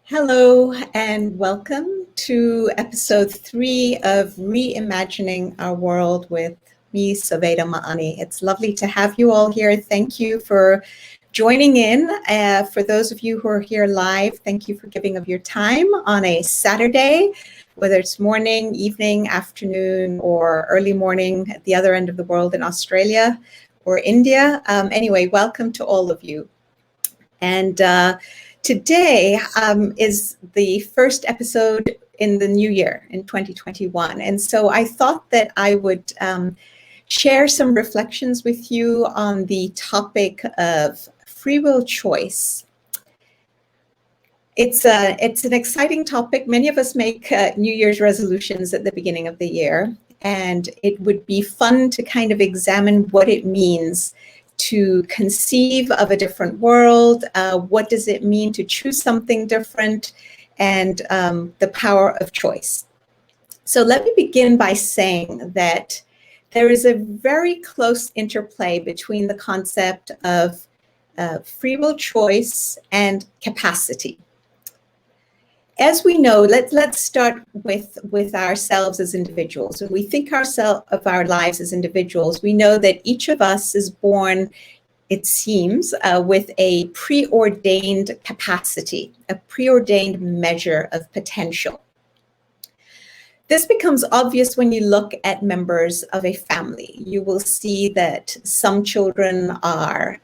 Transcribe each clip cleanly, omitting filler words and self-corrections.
Hello and welcome to episode 3 of Reimagining Our World with me, Saveda Ma'ani. It's lovely to have you all here. Thank you for joining in. For those of you who are here live, thank you for giving of your time on a Saturday, whether it's morning, evening, afternoon, or early morning at the other end of the world in Australia or India. Anyway, welcome to all of you. And today is the first episode in the new year, in 2021. And so I thought that I would share some reflections with you on the topic of free will choice. It's an exciting topic. Many of us make New Year's resolutions at the beginning of the year, and it would be fun to kind of examine what it means to conceive of a different world. What does it mean to choose something different, and the power of choice. So let me begin by saying that there is a very close interplay between the concept of free will choice and capacity. As we know, let's start with ourselves as individuals. When we think of our lives as individuals, we know that each of us is born, it seems, with a preordained capacity, a preordained measure of potential. This becomes obvious when you look at members of a family. You will see that some children are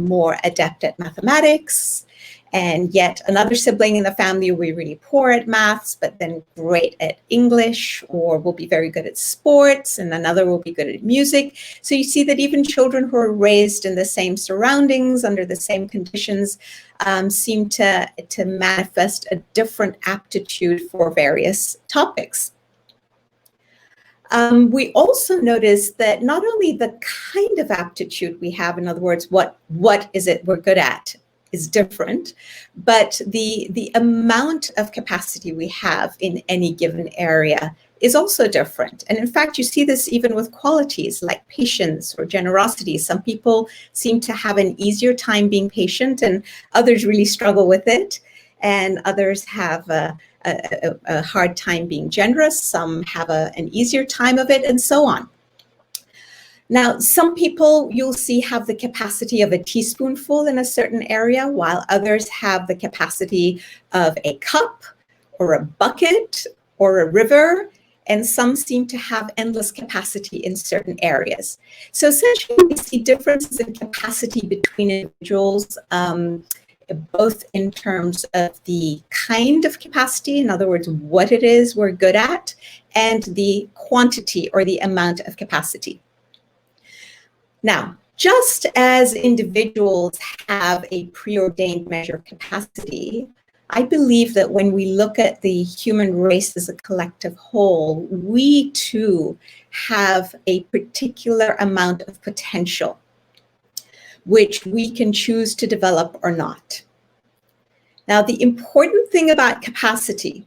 more adept at mathematics, and yet another sibling in the family will be really poor at maths, but then great at English, or will be very good at sports, and another will be good at music. So you see that even children who are raised in the same surroundings, under the same conditions, seem to manifest a different aptitude for various topics. We also notice that not only the kind of aptitude we have, in other words, what is it we're good at, is different, but the amount of capacity we have in any given area is also different. And in fact, you see this even with qualities like patience or generosity. Some people seem to have an easier time being patient, and others really struggle with it. And others have a hard time being generous. Some have an easier time of it, and so on. Now, some people you'll see have the capacity of a teaspoonful in a certain area, while others have the capacity of a cup or a bucket or a river, and some seem to have endless capacity in certain areas. So essentially, we see differences in capacity between individuals, both in terms of the kind of capacity, in other words, what it is we're good at, and the quantity or the amount of capacity. Now, just as individuals have a preordained measure of capacity, I believe that when we look at the human race as a collective whole, we too have a particular amount of potential, which we can choose to develop or not. Now, the important thing about capacity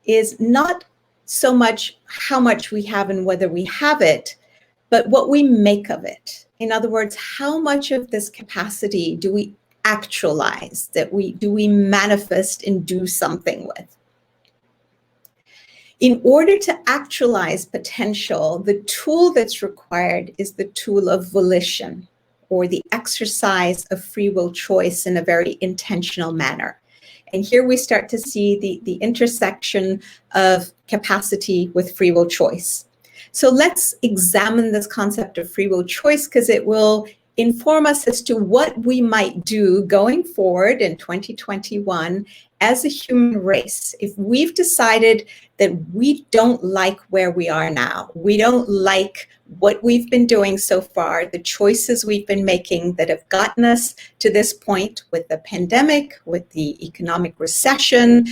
is not so much how much we have and whether we have it, but what we make of it. In other words, how much of this capacity do we actualize, do we manifest and do something with? In order to actualize potential, the tool that's required is the tool of volition, or the exercise of free will choice in a very intentional manner. And here we start to see the intersection of capacity with free will choice. So let's examine this concept of free will choice, because it will inform us as to what we might do going forward in 2021 as a human race. If we've decided that we don't like where we are now, we don't like what we've been doing so far, the choices we've been making that have gotten us to this point with the pandemic, with the economic recession,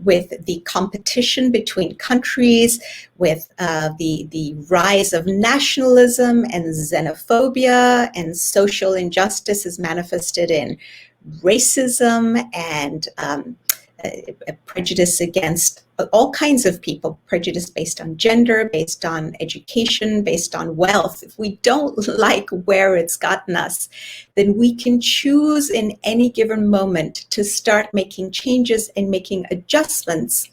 with the competition between countries, with the rise of nationalism and xenophobia and social injustice is manifested in racism and prejudice against all kinds of people, prejudice based on gender, based on education, based on wealth. If we don't like where it's gotten us, then we can choose in any given moment to start making changes and making adjustments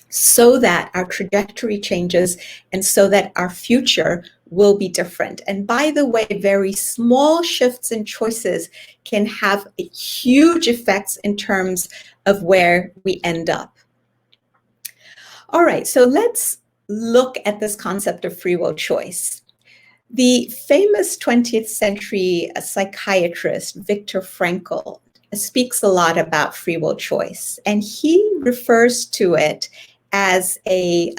so that our trajectory changes and so that our future will be different. And by the way, very small shifts and choices can have huge effects in terms of where we end up. All right, so let's look at this concept of free will choice. The famous 20th century psychiatrist, Viktor Frankl, speaks a lot about free will choice, and he refers to it as a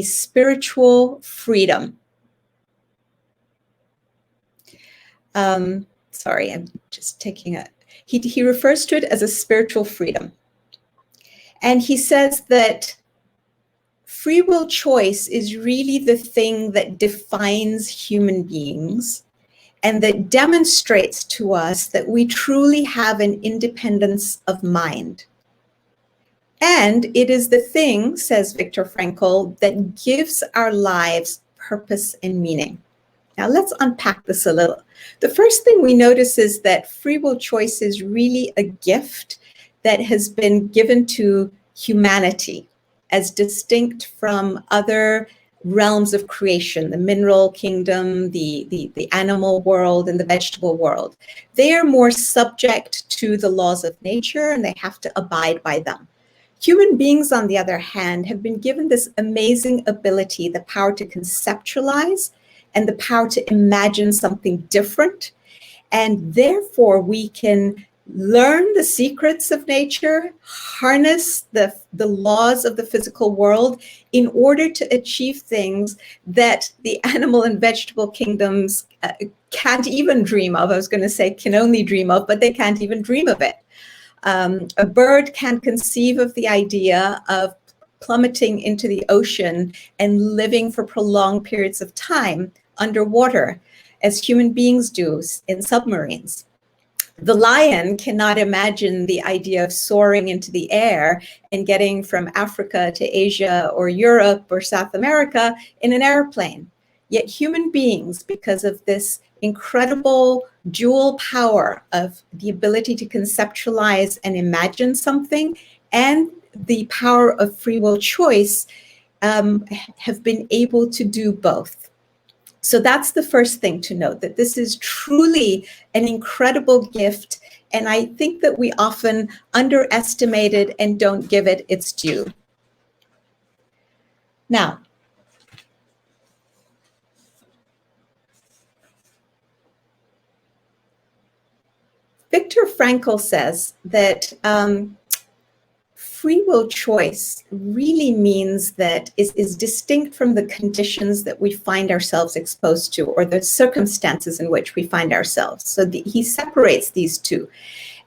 spiritual freedom. Sorry, I'm just taking a. He refers to it as a spiritual freedom, and he says that free will choice is really the thing that defines human beings and that demonstrates to us that we truly have an independence of mind. And it is the thing, says Viktor Frankl, that gives our lives purpose and meaning. Now let's unpack this a little. The first thing we notice is that free will choice is really a gift that has been given to humanity as distinct from other realms of creation, the mineral kingdom, the animal world, and the vegetable world. They are more subject to the laws of nature and they have to abide by them. Human beings, on the other hand, have been given this amazing ability, the power to conceptualize and the power to imagine something different. And therefore, we can learn the secrets of nature, harness the laws of the physical world in order to achieve things that the animal and vegetable kingdoms can't even dream of. I was going to say can only dream of, but they can't even dream of it. A bird can conceive of the idea of plummeting into the ocean and living for prolonged periods of time underwater, as human beings do in submarines. The lion cannot imagine the idea of soaring into the air and getting from Africa to Asia or Europe or South America in an airplane. Yet human beings, because of this incredible dual power of the ability to conceptualize and imagine something and the power of free will choice, have been able to do both. So that's the first thing to note, that this is truly an incredible gift. And I think that we often underestimate it and don't give it its due. Now, Viktor Frankl says that free will choice really means that is distinct from the conditions that we find ourselves exposed to or the circumstances in which we find ourselves. So he separates these two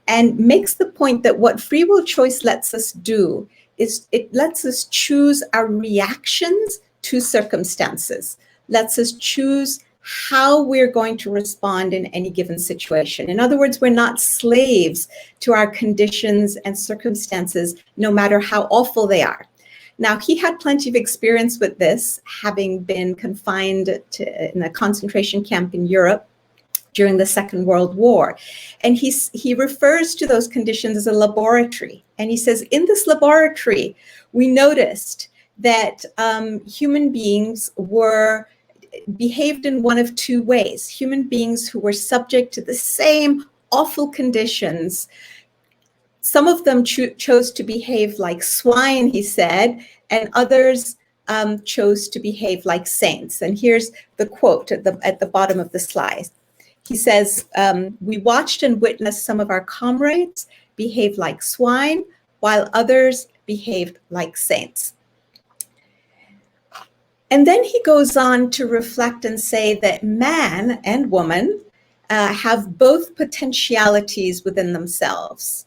and makes the point that what free will choice lets us do is it lets us choose our reactions to circumstances, lets us choose how we're going to respond in any given situation. In other words, we're not slaves to our conditions and circumstances, no matter how awful they are. Now, he had plenty of experience with this, having been confined in a concentration camp in Europe during the Second World War. And he refers to those conditions as a laboratory. And he says, in this laboratory, we noticed that human beings behaved in one of two ways. Human beings who were subject to the same awful conditions. Some of them chose to behave like swine, he said, and others chose to behave like saints. And here's the quote at the bottom of the slide. He says, we watched and witnessed some of our comrades behave like swine, while others behaved like saints. And then he goes on to reflect and say that man and woman have both potentialities within themselves.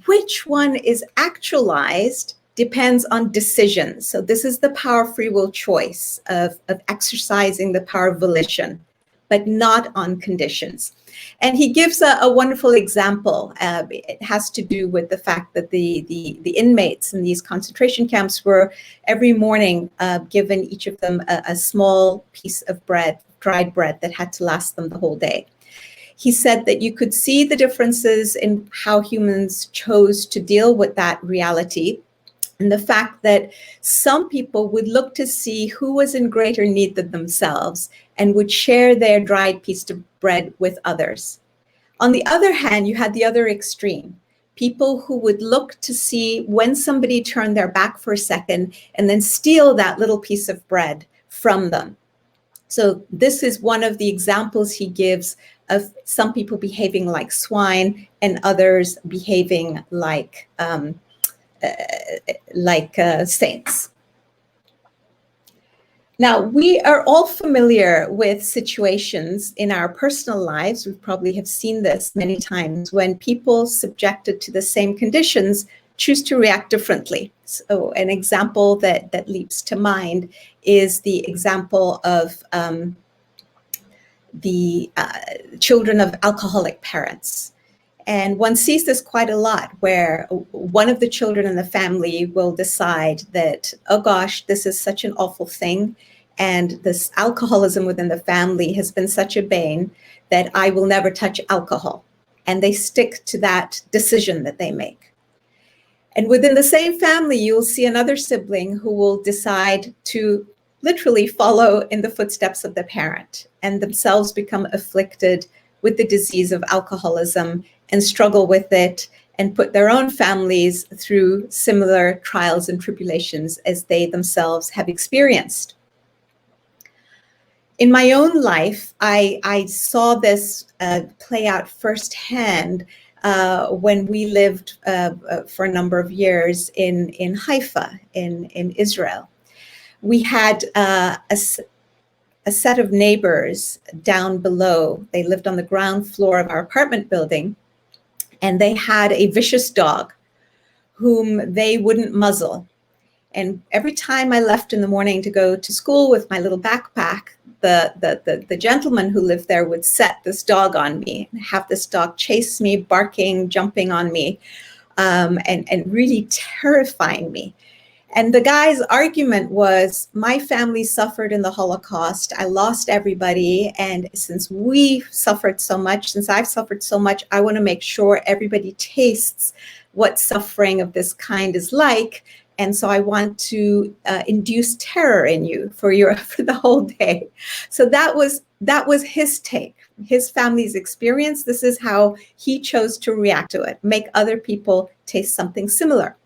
Which one is actualized depends on decisions. So this is the power of free will choice, of exercising the power of volition. but not on conditions. And he gives a wonderful example. It has to do with the fact that the inmates in these concentration camps were every morning given each of them a small piece of bread, dried bread, that had to last them the whole day. He said that you could see the differences in how humans chose to deal with that reality, and the fact that some people would look to see who was in greater need than themselves and would share their dried piece of bread with others. On the other hand, you had the other extreme, people who would look to see when somebody turned their back for a second and then steal that little piece of bread from them. So this is one of the examples he gives of some people behaving like swine and others behaving like saints. Now, we are all familiar with situations in our personal lives. We probably have seen this many times when people subjected to the same conditions choose to react differently. So an example that leaps to mind is the example of the children of alcoholic parents. And one sees this quite a lot, where one of the children in the family will decide that, oh gosh, this is such an awful thing, and this alcoholism within the family has been such a bane that I will never touch alcohol. And they stick to that decision that they make. And within the same family, you'll see another sibling who will decide to literally follow in the footsteps of the parent and themselves become afflicted with the disease of alcoholism and struggle with it and put their own families through similar trials and tribulations as they themselves have experienced. In my own life, I saw this play out firsthand when we lived for a number of years in Haifa, in Israel. We had a set of neighbors down below. They lived on the ground floor of our apartment building, and they had a vicious dog whom they wouldn't muzzle. And every time I left in the morning to go to school with my little backpack, the gentleman who lived there would set this dog on me and have this dog chase me, barking, jumping on me, and really terrifying me. And the guy's argument was, my family suffered in the Holocaust. I lost everybody. And since we suffered so much, since I've suffered so much, I want to make sure everybody tastes what suffering of this kind is like. And so I want to induce terror in you for the whole day. So that was his take, his family's experience. This is how he chose to react to it, make other people taste something similar.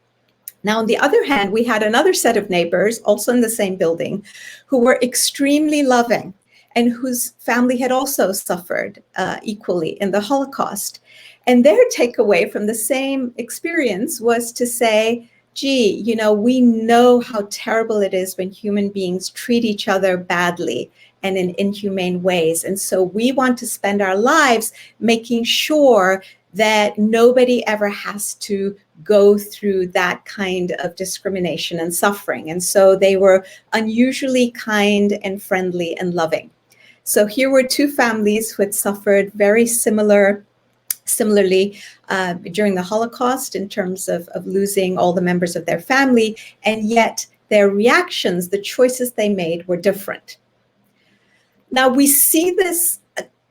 Now, on the other hand, we had another set of neighbors, also in the same building, who were extremely loving and whose family had also suffered equally in the Holocaust. And their takeaway from the same experience was to say, gee, we know how terrible it is when human beings treat each other badly and in inhumane ways. And so we want to spend our lives making sure that nobody ever has to go through that kind of discrimination and suffering. And so they were unusually kind and friendly and loving. So here were two families who had suffered very similarly during the Holocaust in terms of losing all the members of their family, and yet their reactions, the choices they made, were different. Now we see this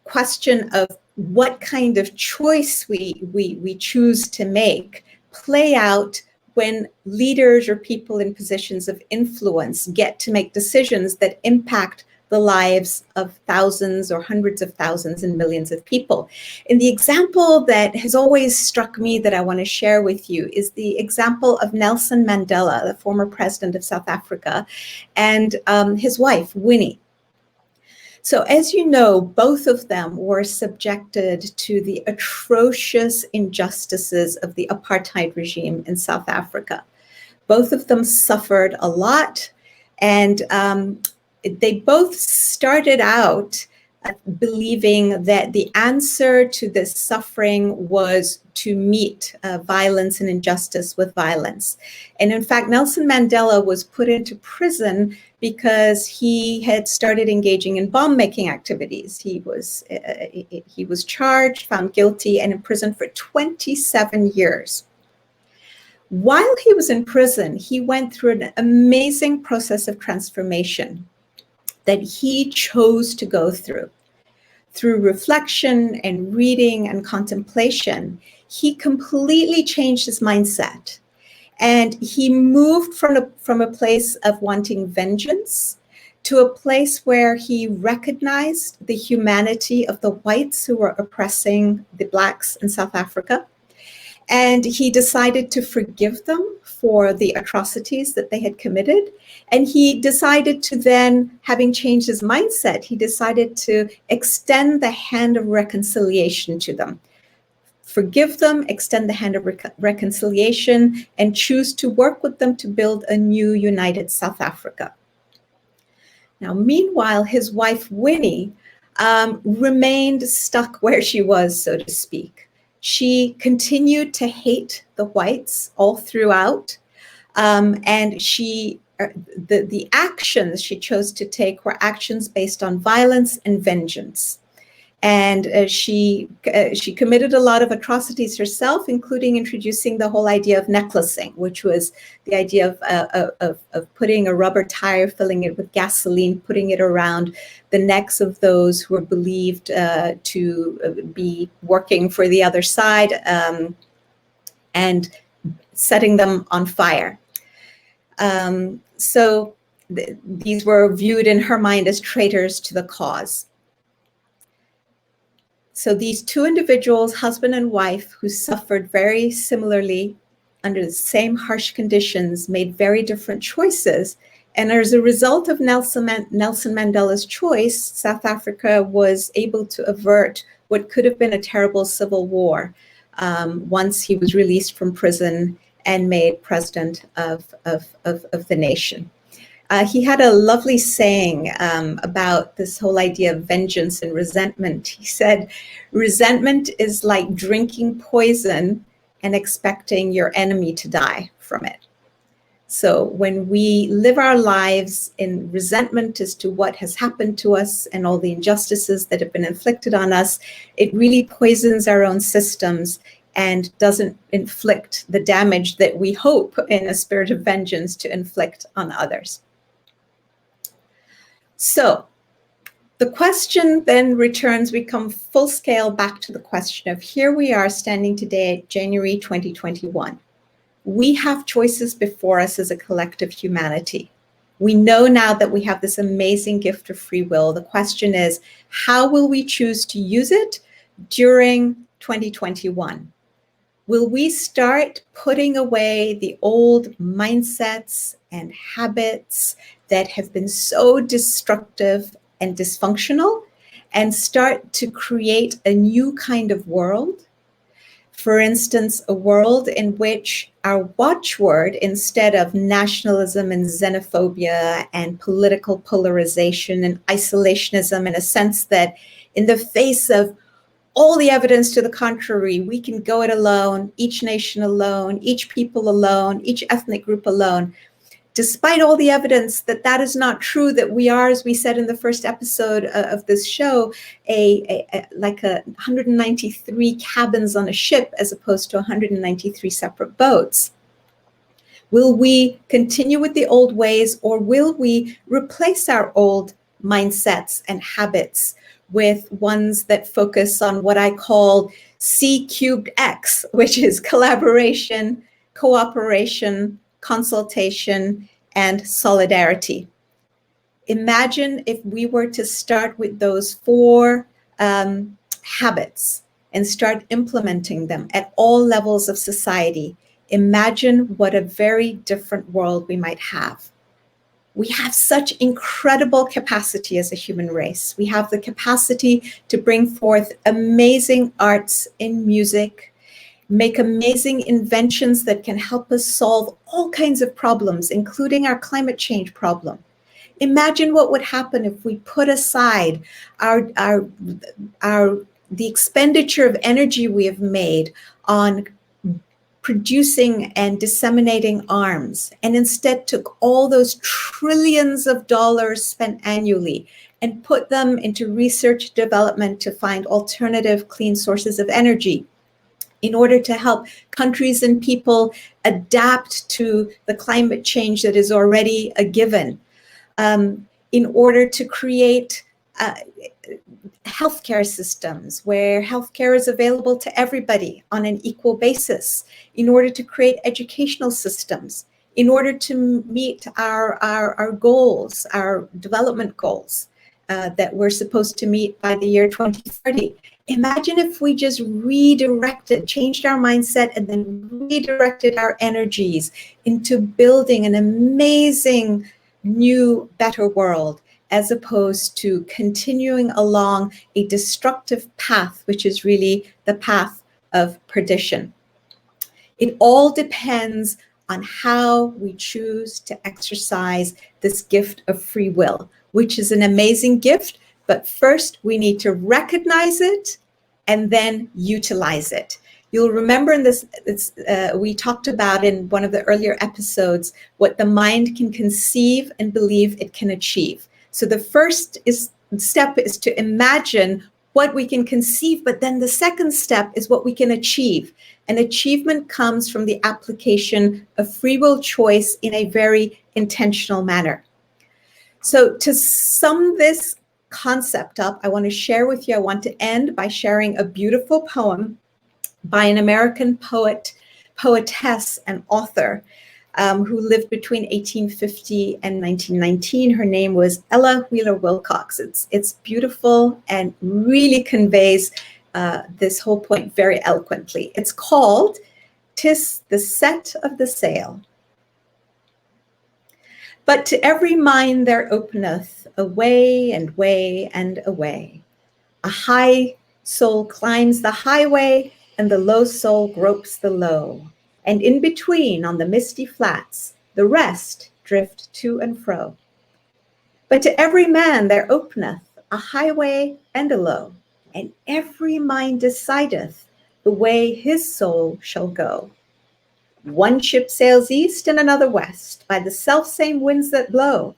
question of what kind of choice we choose to make play out when leaders or people in positions of influence get to make decisions that impact the lives of thousands or hundreds of thousands and millions of people. And the example that has always struck me that I want to share with you is the example of Nelson Mandela, the former president of South Africa, and his wife, Winnie. So as you know, both of them were subjected to the atrocious injustices of the apartheid regime in South Africa. Both of them suffered a lot, and they both started out believing that the answer to this suffering was to meet violence and injustice with violence. And in fact, Nelson Mandela was put into prison because he had started engaging in bomb-making activities. He was charged, found guilty, and imprisoned for 27 years. While he was in prison, he went through an amazing process of transformation that he chose to go through. Through reflection and reading and contemplation, he completely changed his mindset. And he moved from a place of wanting vengeance to a place where he recognized the humanity of the whites who were oppressing the Blacks in South Africa. And he decided to forgive them for the atrocities that they had committed. And he decided to then, having changed his mindset, he decided to extend the hand of reconciliation to them. Forgive them, extend the hand of reconciliation, and choose to work with them to build a new united South Africa. Now, meanwhile, his wife, Winnie, remained stuck where she was, so to speak. She continued to hate the whites all throughout, and the actions she chose to take were actions based on violence and vengeance. And she committed a lot of atrocities herself, including introducing the whole idea of necklacing, which was the idea of putting a rubber tire, filling it with gasoline, putting it around the necks of those who were believed to be working for the other side, and setting them on fire. So these were viewed in her mind as traitors to the cause. So these two individuals, husband and wife, who suffered very similarly under the same harsh conditions, made very different choices. And as a result of Nelson Mandela's choice, South Africa was able to avert what could have been a terrible civil war once he was released from prison and made president of the nation. He had a lovely saying about this whole idea of vengeance and resentment. He said, resentment is like drinking poison and expecting your enemy to die from it. So when we live our lives in resentment as to what has happened to us and all the injustices that have been inflicted on us, it really poisons our own systems and doesn't inflict the damage that we hope in a spirit of vengeance to inflict on others. So the question then returns, we come full scale back to the question of, here we are standing today, January 2021. We have choices before us as a collective humanity. We know now that we have this amazing gift of free will. The question is, how will we choose to use it during 2021? Will we start putting away the old mindsets and habits that have been so destructive and dysfunctional and start to create a new kind of world? For instance, a world in which our watchword, instead of nationalism and xenophobia and political polarization and isolationism, in a sense that in the face of all the evidence to the contrary, we can go it alone, each nation alone, each people alone, each ethnic group alone. Despite all the evidence that that is not true, that we are, as we said in the first episode of this show, like 193 cabins on a ship as opposed to 193 separate boats. Will we continue with the old ways, or will we replace our old mindsets and habits with ones that focus on what I call C3X, which is collaboration, cooperation, consultation, and solidarity? Imagine if we were to start with those four habits and start implementing them at all levels of society. Imagine what a very different world we might have. We have such incredible capacity as a human race. We have the capacity to bring forth amazing arts in music, make amazing inventions that can help us solve all kinds of problems, including our climate change problem. Imagine what would happen if we put aside our the expenditure of energy we have made on producing and disseminating arms, and instead took all those trillions of dollars spent annually and put them into research development to find alternative clean sources of energy in order to help countries and people adapt to the climate change that is already a given, in order to create healthcare systems where healthcare is available to everybody on an equal basis, in order to create educational systems, in order to meet our goals, our development goals that we're supposed to meet by the year 2030. Imagine if we just redirected, changed our mindset, and then redirected our energies into building an amazing new, better world, as opposed to continuing along a destructive path, which is really the path of perdition. It all depends on how we choose to exercise this gift of free will, which is an amazing gift, but first we need to recognize it and then utilize it. You'll remember in this, we talked about in one of the earlier episodes what the mind can conceive and believe it can achieve. So the first step is to imagine what we can conceive, but then the second step is what we can achieve. And achievement comes from the application of free will choice in a very intentional manner. So to sum this concept up, I want to share with you, I want to end by sharing a beautiful poem by an American poetess, and author who lived between 1850 and 1919. Her name was Ella Wheeler Wilcox. It's beautiful and really conveys this whole point very eloquently. It's called "'Tis the Set of the Sail. But to every mind there openeth a way and way and a way. A high soul climbs the highway, and the low soul gropes the low. And in between, on the misty flats, the rest drift to and fro. But to every man there openeth a highway and a low, and every mind decideth the way his soul shall go. One ship sails east and another west, by the selfsame winds that blow.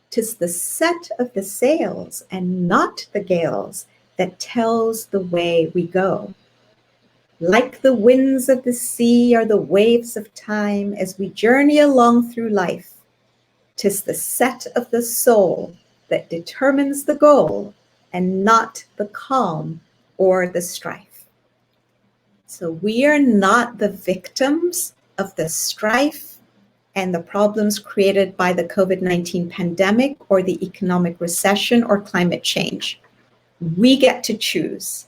'Tis the set of the sails, and not the gales, that tells the way we go. Like the winds of the sea are the waves of time, as we journey along through life. 'Tis the set of the soul that determines the goal, and not the calm or the strife. So we are not the victims of the strife and the problems created by the COVID-19 pandemic or the economic recession or climate change. We get to choose.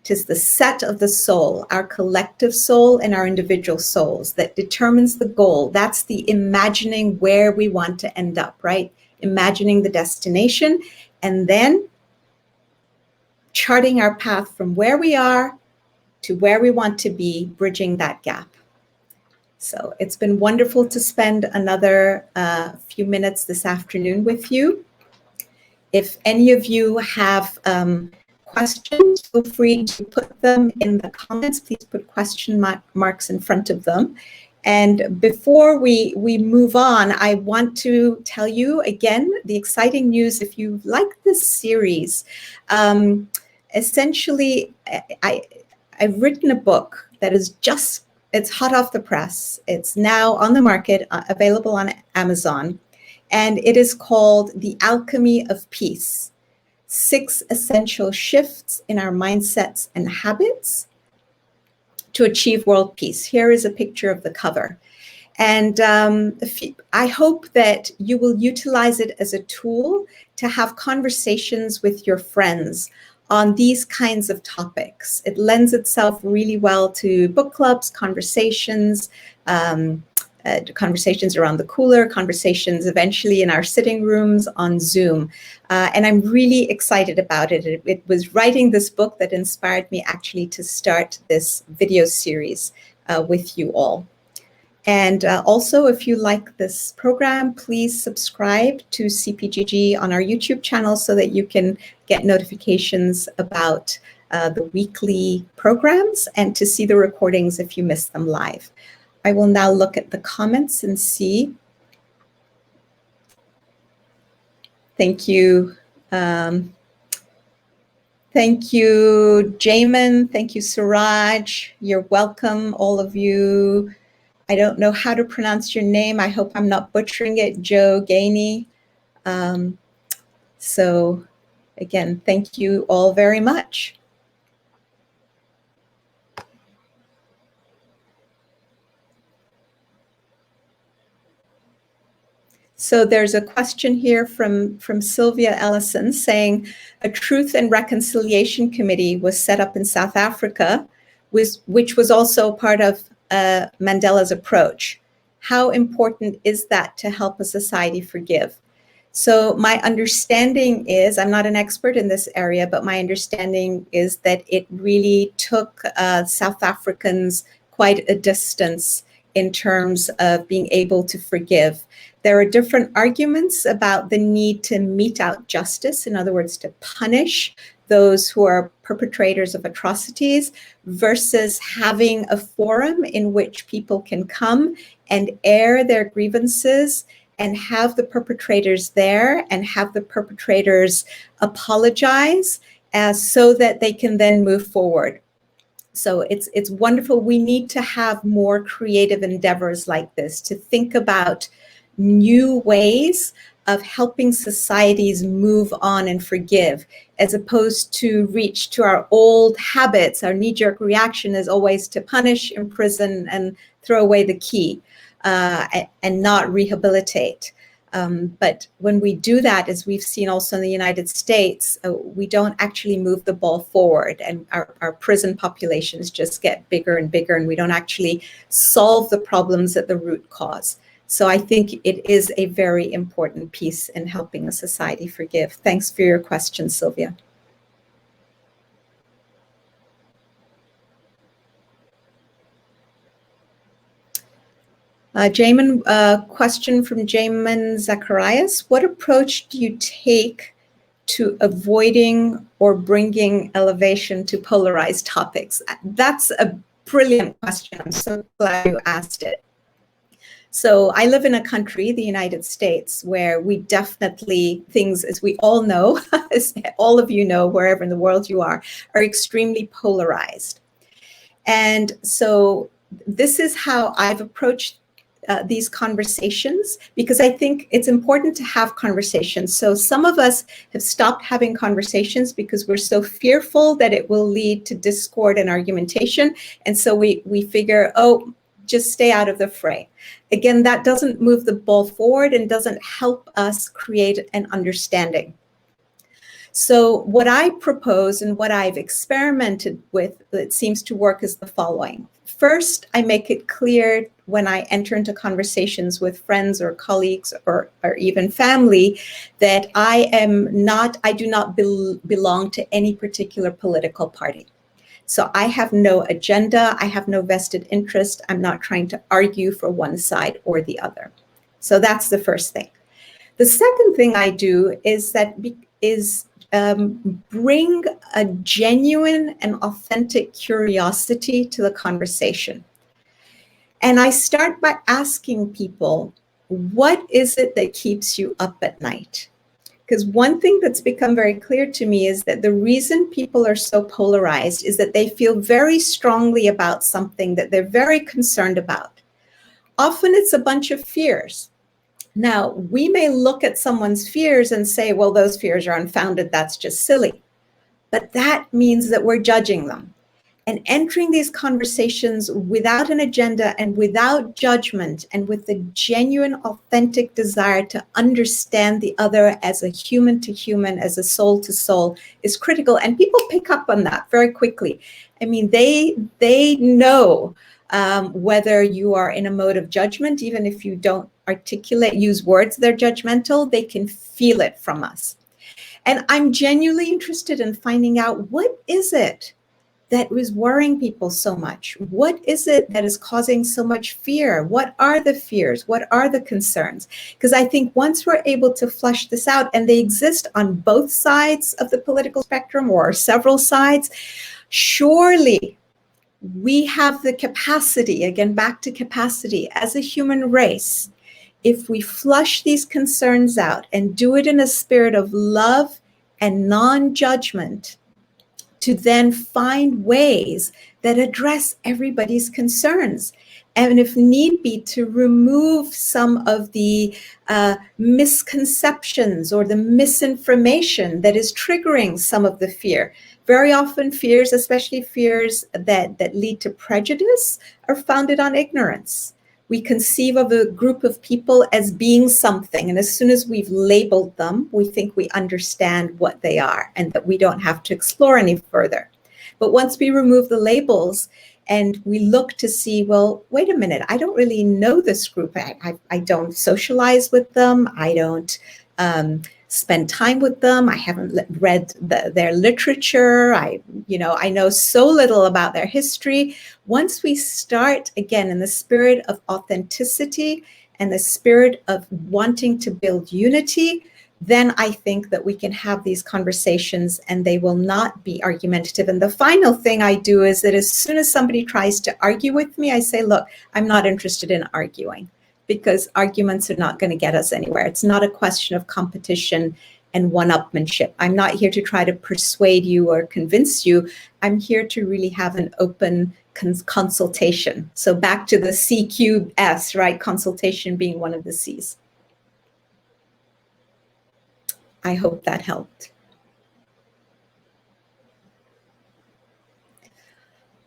'Tis the set of the soul, our collective soul and our individual souls, that determines the goal. That's the imagining where we want to end up, right? Imagining the destination, and then charting our path from where we are to where we want to be, bridging that gap. So it's been wonderful to spend another few minutes this afternoon with you. If any of you have questions, feel free to put them in the comments. Please put question marks in front of them. And before we move on, I want to tell you again the exciting news. If you like this series, essentially, I've written a book that is it's hot off the press. It's now on the market, available on Amazon. And it is called The Alchemy of Peace: 6 Essential Shifts in Our Mindsets and Habits to Achieve World Peace. Here is a picture of the cover. And I hope that you will utilize it as a tool to have conversations with your friends on these kinds of topics. It lends itself really well to book clubs, conversations, conversations around the cooler, conversations eventually in our sitting rooms on Zoom. And I'm really excited about it. It was writing this book that inspired me actually to start this video series with you all. And also, if you like this program, please subscribe to CPGG on our YouTube channel so that you can get notifications about the weekly programs and to see the recordings if you miss them live. I will now look at the comments and see. Thank you. Thank you, Jamin. Thank you, Suraj. You're welcome, all of you. I don't know how to pronounce your name. I hope I'm not butchering it, Joe Gainey. So again, thank you all very much. So there's a question here from Sylvia Ellison saying, a Truth and Reconciliation Committee was set up in South Africa, which was also part of Mandela's approach. How important is that to help a society forgive? So my understanding is, I'm not an expert in this area, but my understanding is that it really took South Africans quite a distance in terms of being able to forgive. There are different arguments about the need to mete out justice, in other words, to punish those who are perpetrators of atrocities, versus having a forum in which people can come and air their grievances and have the perpetrators there and have the perpetrators apologize so that they can then move forward. So it's wonderful. We need to have more creative endeavors like this to think about new ways of helping societies move on and forgive, as opposed to reach to our old habits. Our knee-jerk reaction is always to punish, imprison, and throw away the key, and not rehabilitate. But when we do that, as we've seen also in the United States, we don't actually move the ball forward, and our prison populations just get bigger and bigger, and we don't actually solve the problems at the root cause. So I think it is a very important piece in helping a society forgive. Thanks for your question, Sylvia. Question from Jamin Zacharias. What approach do you take to avoiding or bringing elevation to polarized topics? That's a brilliant question. I'm so glad you asked it. So I live in a country, the United States, where we definitely, things, as we all know, as all of you know, wherever in the world you are extremely polarized. And so this is how I've approached these conversations, because I think it's important to have conversations. So some of us have stopped having conversations because we're so fearful that it will lead to discord and argumentation. And so we figure, oh, just stay out of the fray. Again, that doesn't move the ball forward and doesn't help us create an understanding. So what I propose and what I've experimented with that seems to work is the following. First, I make it clear when I enter into conversations with friends or colleagues or even family that I do not belong to any particular political party. So I have no agenda, I have no vested interest, I'm not trying to argue for one side or the other. So that's the first thing. The second thing I do is bring a genuine and authentic curiosity to the conversation. And I start by asking people, what is it that keeps you up at night? Because one thing that's become very clear to me is that the reason people are so polarized is that they feel very strongly about something that they're very concerned about. Often it's a bunch of fears. Now, we may look at someone's fears and say, well, those fears are unfounded, that's just silly. But that means that we're judging them. And entering these conversations without an agenda and without judgment and with the genuine, authentic desire to understand the other as a human to human, as a soul to soul is critical. And people pick up on that very quickly. I mean, they know whether you are in a mode of judgment, even if you don't use words that are judgmental, they can feel it from us. And I'm genuinely interested in finding out, what is it that is worrying people so much? What is it that is causing so much fear? What are the fears? What are the concerns? Because I think once we're able to flush this out, and they exist on both sides of the political spectrum or several sides, surely we have the capacity, again, back to capacity, as a human race, if we flush these concerns out and do it in a spirit of love and non-judgment, to then find ways that address everybody's concerns. And if need be, to remove some of the misconceptions or the misinformation that is triggering some of the fear. Very often fears, especially fears that lead to prejudice, are founded on ignorance. We conceive of a group of people as being something, and as soon as we've labeled them, we think we understand what they are and that we don't have to explore any further. But once we remove the labels and we look to see, well, wait a minute, I don't really know this group. I don't socialize with them. I don't spend time with them. I haven't read their literature. I know so little about their history. Once we start, again, in the spirit of authenticity and the spirit of wanting to build unity, then I think that we can have these conversations and they will not be argumentative. And the final thing I do is that as soon as somebody tries to argue with me, I say, look, I'm not interested in arguing, because arguments are not going to get us anywhere. It's not a question of competition and one-upmanship. I'm not here to try to persuade you or convince you. I'm here to really have an open consultation. So back to the CQS, right? Consultation being one of the C's. I hope that helped.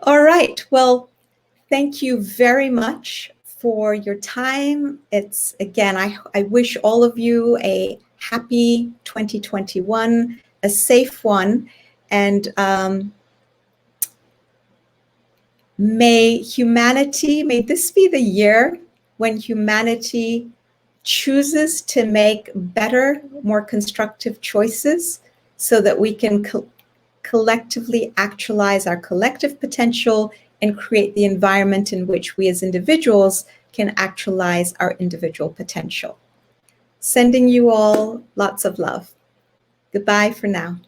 All right. Well, thank you very much for your time. It's, again, I wish all of you a happy 2021, a safe one, and may this be the year when humanity chooses to make better, more constructive choices so that we can collectively actualize our collective potential and create the environment in which we as individuals can actualize our individual potential. Sending you all lots of love. Goodbye for now.